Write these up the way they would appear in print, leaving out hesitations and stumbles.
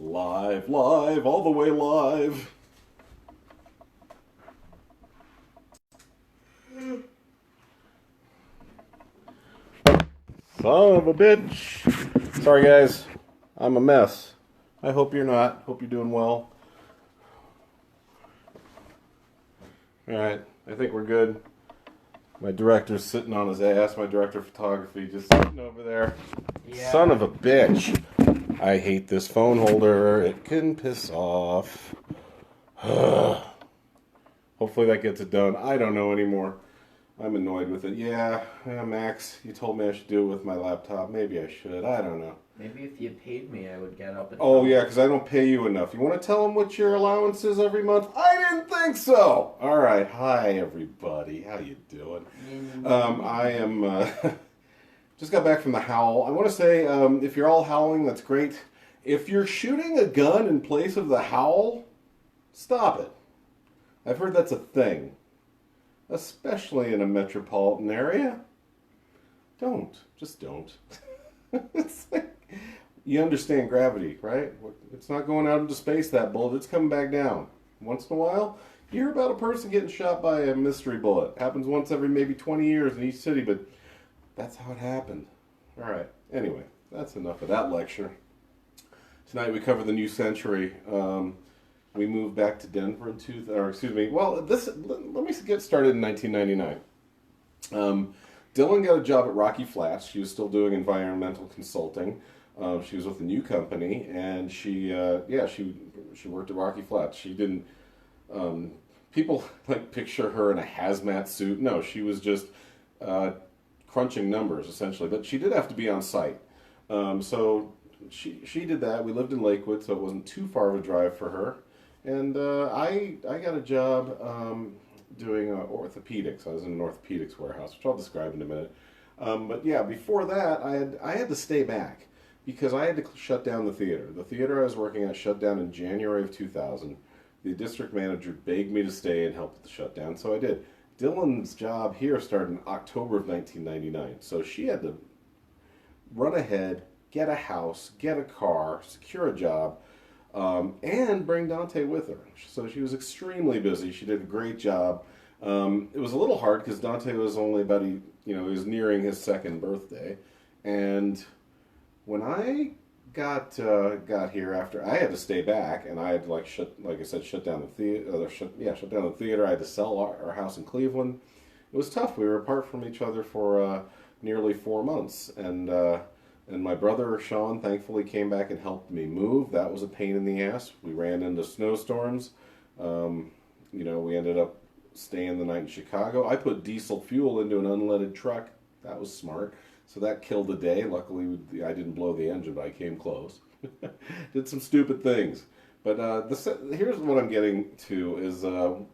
Live, live, all the way live. Son of a bitch. Sorry, guys. I'm a mess. I hope you're not. Hope you're doing well. Alright, I think we're good. My director's sitting on his ass. My director of photography just sitting over there. Yeah. Son of a bitch. I hate this phone holder. It can piss off. Hopefully that gets it done. I don't know anymore. I'm annoyed with it. Yeah, Max, you told me I should do it with my laptop. Maybe I should. I don't know. Maybe if you paid me, I would get up and... Oh, yeah, because I don't pay you enough. You want to tell them what your allowance is every month? I didn't think so! All right. Hi, everybody. How you doing? I am... just got back from the howl. I want to say, if you're all howling, that's great. If you're shooting a gun in place of the howl, stop it. I've heard that's a thing. Especially in a metropolitan area. Don't. Just don't. It's like, you understand gravity, right? It's not going out into space, that bullet. It's coming back down. Once in a while, you hear about a person getting shot by a mystery bullet. Happens once every maybe 20 years in each city, but that's how it happened. All right. Anyway, that's enough of that lecture. Tonight we cover the new century. We moved back to Denver in let me get started in 1999. Dylan got a job at Rocky Flats. She was still doing environmental consulting. She was with a new company, and she worked at Rocky Flats. She didn't. People like picture her in a hazmat suit. No, she was just crunching numbers essentially. But she did have to be on site. So she did that. We lived in Lakewood, so it wasn't too far of a drive for her. And I got a job doing orthopedics. I was in an orthopedics warehouse, which I'll describe in a minute. But yeah, before that, I had to stay back because I had to shut down the theater. The theater I was working at shut down in January of 2000. The district manager begged me to stay and help with the shutdown, so I did. Dylan's job here started in October of 1999, so she had to run ahead, get a house, get a car, secure a job, and bring Dante with her. So she was extremely busy. She did a great job. It was a little hard because Dante was only he was nearing his second birthday. And when I got here after, I had to stay back, and I had to shut down the theater. Shut down the theater. I had to sell our house in Cleveland. It was tough. We were apart from each other for nearly 4 months, and my brother, Sean, thankfully came back and helped me move. That was a pain in the ass. We ran into snowstorms. We ended up staying the night in Chicago. I put diesel fuel into an unleaded truck. That was smart. So that killed the day. Luckily, I didn't blow the engine, but I came close. Did some stupid things. But here's what I'm getting to is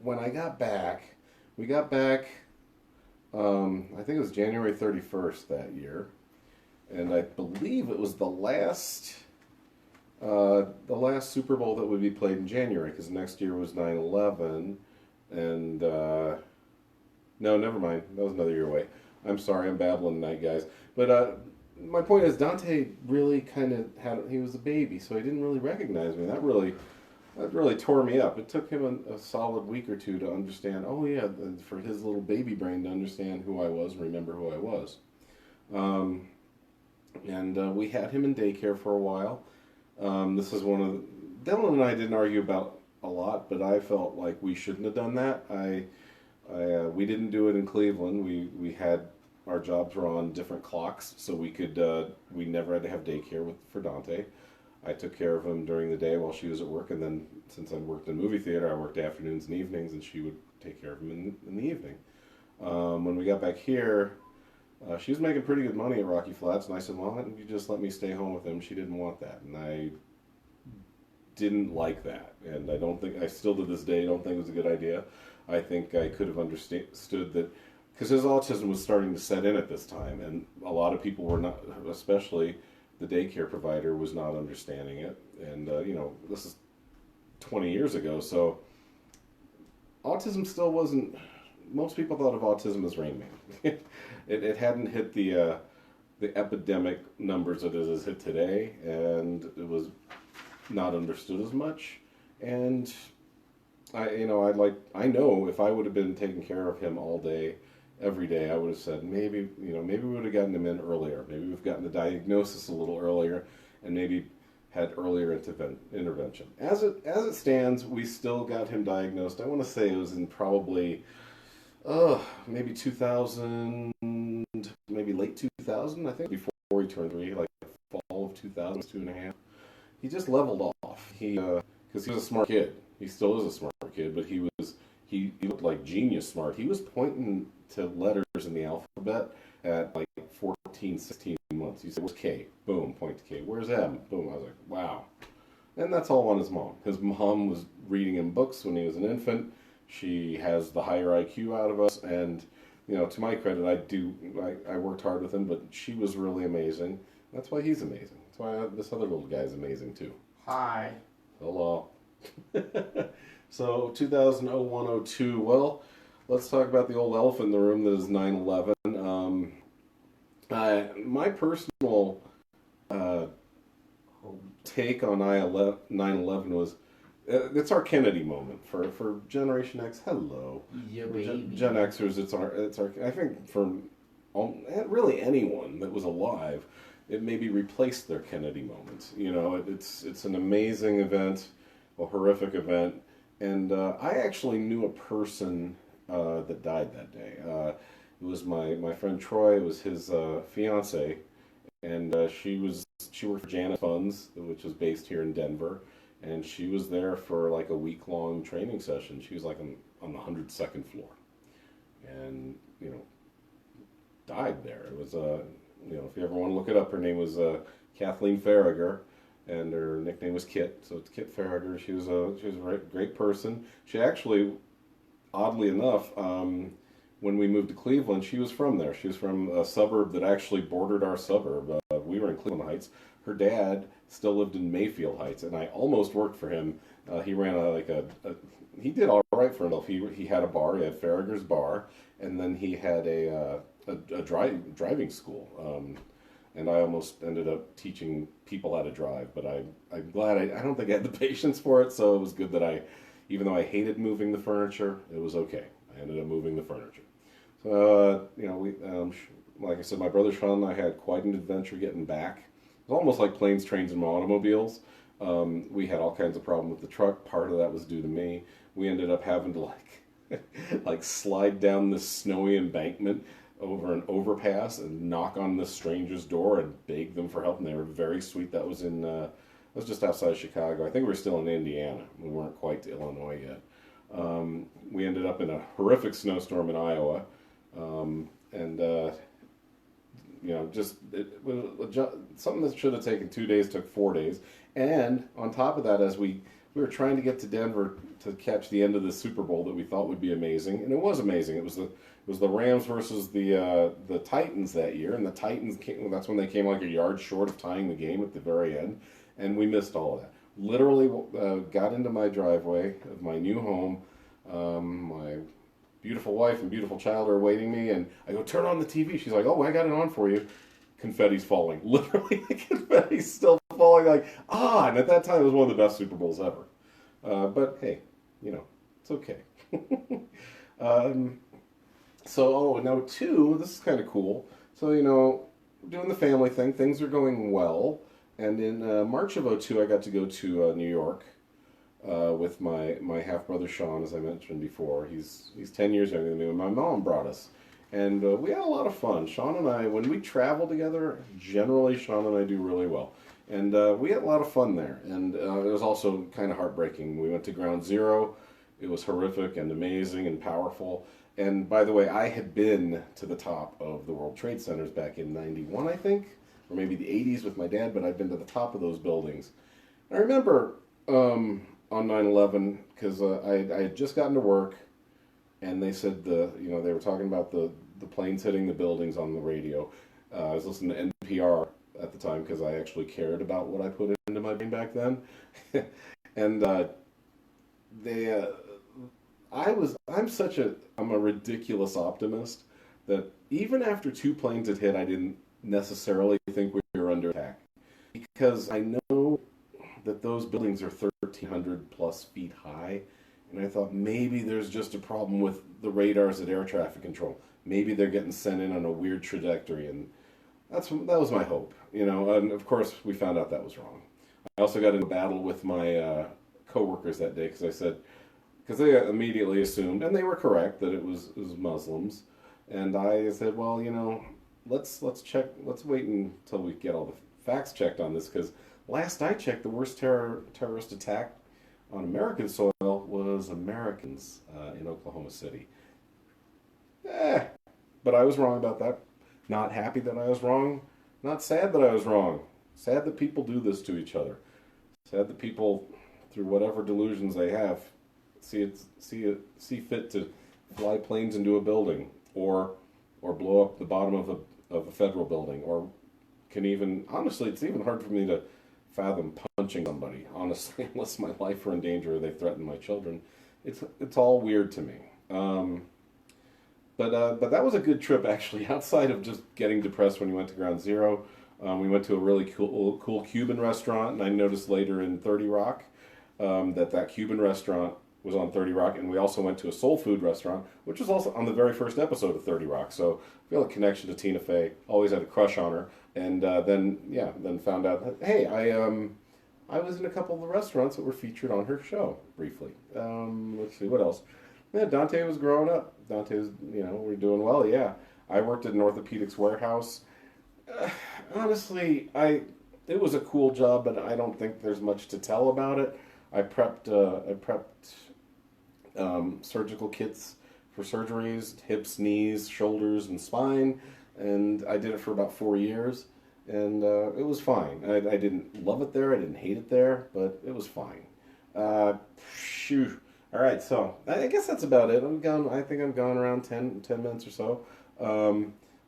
when I got back, we got back, I think it was January 31st that year. And I believe it was the last Super Bowl that would be played in January, because next year was 9/11, and no, never mind, that was another year away. I'm sorry, I'm babbling tonight, guys. But my point is, Dante really kind of he was a baby, so he didn't really recognize me. That really tore me up. It took him a solid week or two to understand. Oh yeah, for his little baby brain to understand who I was and remember who I was. And we had him in daycare for a while. This is Dylan and I didn't argue about a lot, but I felt like we shouldn't have done that. We didn't do it in Cleveland. We had, our jobs were on different clocks, so we never had to have daycare for Dante. I took care of him during the day while she was at work, and then since I worked in a movie theater, I worked afternoons and evenings, and she would take care of him in the evening. When we got back here, she was making pretty good money at Rocky Flats, and I said, well, why don't you just let me stay home with him? She didn't want that, and I didn't like that, and I still to this day don't think it was a good idea. I think I could have understood that, because his autism was starting to set in at this time, and a lot of people were not, especially the daycare provider, was not understanding it, and this is 20 years ago, so autism still wasn't, most people thought of autism as Rain Man. It hadn't hit the epidemic numbers that it has hit today, and it was not understood as much. And I know if I would have been taking care of him all day, every day, I would have said maybe we would have gotten him in earlier. Maybe we've gotten the diagnosis a little earlier, and maybe had earlier intervention. As it stands, we still got him diagnosed. I want to say it was in probably maybe 2000, maybe late 2000. I think before he turned 3, like fall of 2000, 2.5. He just leveled off. Because he was a smart kid. He still is a smart kid, but he looked like genius smart. He was pointing to letters in the alphabet at like 14, 16 months. He said, "Where's K?" Boom, point to K. "Where's M?" Boom. I was like, wow. And that's all on his mom. His mom was reading him books when he was an infant. She has the higher IQ out of us, and to my credit, I worked hard with him, but she was really amazing. That's why he's amazing. That's why this other little guy's amazing too. Hi. Hello. So 2001-02. Well, let's talk about the old elephant in the room that is 9/11. My personal take on 9/11 was it's our Kennedy moment for Generation X. Hello, Yeah, baby. Gen Xers. It's our. I think for really anyone that was alive, it maybe replaced their Kennedy moment. It's an amazing event, a horrific event, and I actually knew a person that died that day. It was my friend Troy. It was his fiance, and she worked for Janus Funds, which is based here in Denver, and she was there for like a week-long training session. She was like on the 102nd floor, and died there. It was if you ever want to look it up, her name was Kathleen Farragher, and her nickname was Kit. So it's Kit Farragher. She was a great person. She actually, oddly enough, when we moved to Cleveland, she was from there. She was from a suburb that actually bordered our suburb. We were in Cleveland Heights. Her dad still lived in Mayfield Heights, and I almost worked for him. He ran he did all right for himself. He had a bar. He had Farragher's Bar, and then he had a driving school. And I almost ended up teaching people how to drive, but I'm glad I don't think I had the patience for it, so it was good that even though I hated moving the furniture, it was okay. I ended up moving the furniture. So, like I said, my brother Sean and I had quite an adventure getting back. It was almost like planes, trains, and automobiles. We had all kinds of problems with the truck. Part of that was due to me. We ended up having to like slide down this snowy embankment over an overpass and knock on this stranger's door and beg them for help, and they were very sweet. That was just outside of Chicago. I think we were still in Indiana. We weren't quite to Illinois yet. We ended up in a horrific snowstorm in Iowa, and something that should have taken 2 days took 4 days. And on top of that, as we were trying to get to Denver to catch the end of the Super Bowl that we thought would be amazing, and it was amazing. It was the Rams versus the Titans that year, and the Titans that's when they came like a yard short of tying the game at the very end, and we missed all of that. Literally got into my driveway of my new home. My beautiful wife and beautiful child are awaiting me, and I go, "Turn on the TV." She's like, "Oh, I got it on for you." Confetti's falling. Literally, the confetti's still falling. And at that time, it was one of the best Super Bowls ever. But hey, it's okay. Now this is kind of cool. So, doing the family thing, things are going well. And in March of 2002, I got to go to New York with my half-brother Sean, as I mentioned before. He's 10 years younger than me, and my mom brought us. And we had a lot of fun. Sean and I, when we travel together, generally Sean and I do really well. And we had a lot of fun there. And it was also kind of heartbreaking. We went to Ground Zero. It was horrific and amazing and powerful. And by the way, I had been to the top of the World Trade Centers back in 91, I think, or maybe the 80s with my dad, but I'd been to the top of those buildings. I remember on 9/11, because I had just gotten to work, and they said they were talking about the planes hitting the buildings on the radio. I was listening to NPR at the time because I actually cared about what I put into my brain back then. And I'm a ridiculous optimist that even after 2 planes had hit, I didn't necessarily think we were under attack, because I know that those buildings are 1,300 plus feet high. And I thought maybe there's just a problem with the radars at air traffic control. Maybe they're getting sent in on a weird trajectory, and that was my hope, And of course, we found out that was wrong. I also got into a battle with my coworkers that day because they immediately assumed, and they were correct, that it was Muslims. And I said, well, let's wait until we get all the facts checked on this, because last I checked, the worst terrorist attack on American soil was Americans in Oklahoma City. But I was wrong about that. Not happy that I was wrong. Not sad that I was wrong. Sad that people do this to each other. Sad that people, through whatever delusions they have, see fit to fly planes into a building, or blow up the bottom of a federal building, or honestly, it's even hard for me to fathom punching somebody, honestly, unless my life were in danger or they threaten my children. It's all weird to me. But that was a good trip, actually. Outside of just getting depressed when we went to Ground Zero, we went to a really cool Cuban restaurant, and I noticed later in 30 Rock that Cuban restaurant was on 30 Rock, and we also went to a soul food restaurant, which was also on the very first episode of 30 Rock. So I feel a connection to Tina Fey. Always had a crush on her, and then found out that, hey, I was in a couple of the restaurants that were featured on her show briefly. Let's see, what else? Yeah, Dante was growing up. Dante was, we're doing well. Yeah, I worked at an orthopedics warehouse. Honestly, it was a cool job, but I don't think there's much to tell about it. I prepped surgical kits for surgeries, hips, knees, shoulders, and spine, and I did it for about 4 years, and it was fine. I didn't love it there, I didn't hate it there, but it was fine. Phew. All right, so I guess that's about it. I think I'm gone around 10 minutes or so.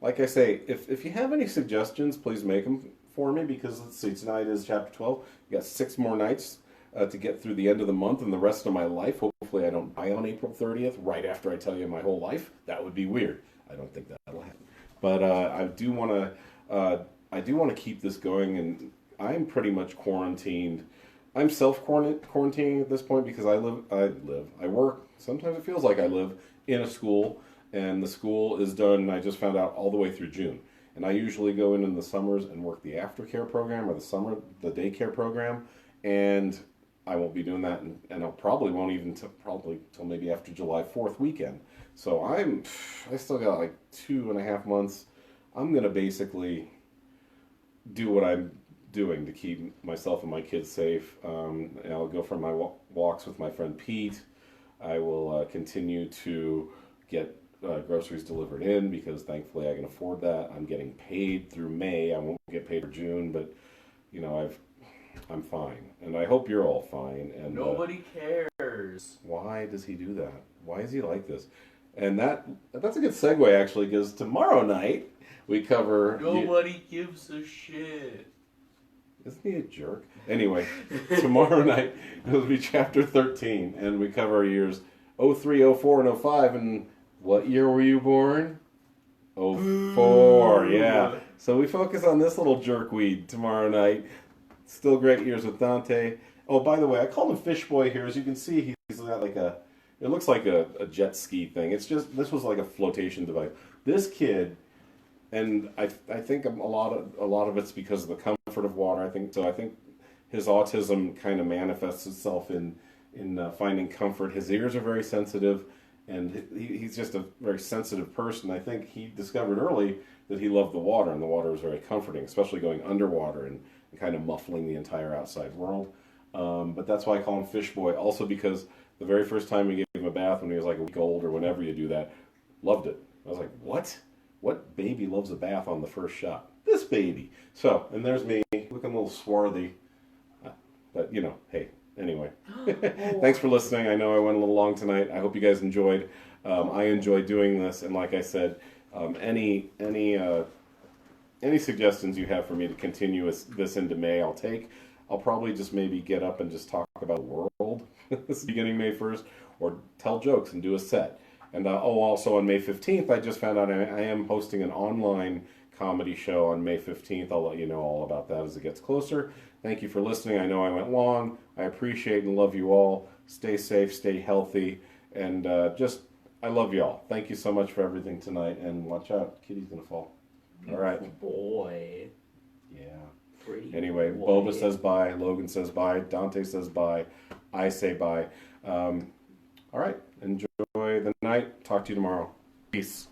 Like I say, if you have any suggestions, please make them for me, because let's see, tonight is chapter 12. You got 6 more nights to get through the end of the month and the rest of my life. Hopefully I don't die on April 30th, right after I tell you my whole life. That would be weird. I don't think that'll happen. But I do want to keep this going, and I'm pretty much quarantined. I'm self-quarantining at this point because I work, sometimes it feels like I live in a school, and the school is done, I just found out, all the way through June. And I usually go in the summers and work the aftercare program or the daycare program, and I won't be doing that, and I probably won't even till maybe after July 4th weekend. So I still got like 2.5 months. I'm going to basically do what I'm doing to keep myself and my kids safe. And I'll go for my walks with my friend Pete. I will continue to get groceries delivered in, because thankfully I can afford that. I'm getting paid through May. I won't get paid for June, but I'm fine, and I hope you're all fine. And nobody cares. Why does he do that? Why is he like this? And that's a good segue, actually, because tomorrow night we cover. Nobody gives a shit. Isn't he a jerk? Anyway, tomorrow night it'll be chapter 13, and we cover years 03, 04, and 05. And what year were you born? 04, yeah. So we focus on this little jerkweed tomorrow night. Still great years with Dante. Oh, by the way, I called him Fish Boy here. As you can see, he's got it looks like a jet ski thing. This was like a flotation device. This kid, and I think a lot of it's because of the comfort of water. I think his autism kind of manifests itself in finding comfort. His ears are very sensitive, and he's just a very sensitive person. I think he discovered early that he loved the water, and the water was very comforting, especially going underwater and kind of muffling the entire outside world. But that's why I call him Fish Boy. Also because the very first time we gave him a bath when he was like a week old, or whenever you do that, loved it. I was like, what? What baby loves a bath on the first shot? This baby. So, and there's me, looking a little swarthy. But, hey, anyway. Thanks for listening. I know I went a little long tonight. I hope you guys enjoyed. I enjoyed doing this. And like I said, any suggestions you have for me to continue this into May, I'll take. I'll probably just maybe get up and just talk about the world beginning May 1st, or tell jokes and do a set. And also on May 15th, I just found out I am hosting an online comedy show on May 15th. I'll let you know all about that as it gets closer. Thank you for listening. I know I went long. I appreciate and love you all. Stay safe, stay healthy, and I love you all. Thank you so much for everything tonight, and watch out. Kitty's going to fall. All right. Boy. Yeah. Pretty Anyway, boy. Boba says bye. Logan says bye. Dante says bye. I say bye. All right. Enjoy the night. Talk to you tomorrow. Peace.